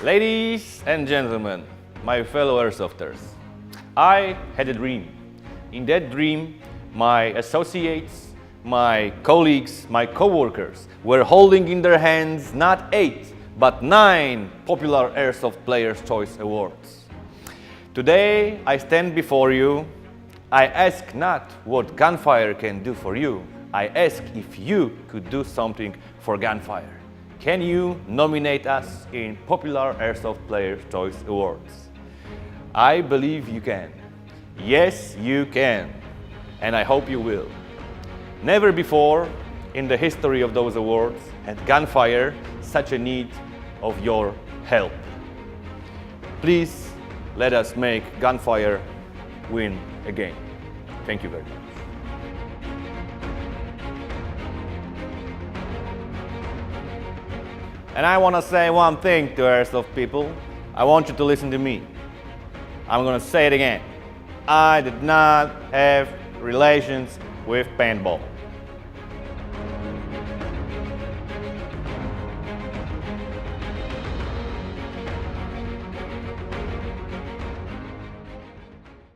Ladies and gentlemen, my fellow Airsofters, I had a dream. In that dream, my associates, my colleagues, my co-workers were holding in their hands not 8, but 9 popular Airsoft Players' Choice Awards. Today, I stand before you. I ask not what Gunfire can do for you. I ask if you could do something for Gunfire. Can you nominate us in Popular Airsoft Players' Choice Awards? I believe you can. Yes, you can. And I hope you will. Never before in the history of those awards had Gunfire such a need of your help. Please let us make Gunfire win again. Thank you very much. And I want to say one thing to Airsoft people. I want you to listen to me. I'm going to say it again. I did not have relations with paintball.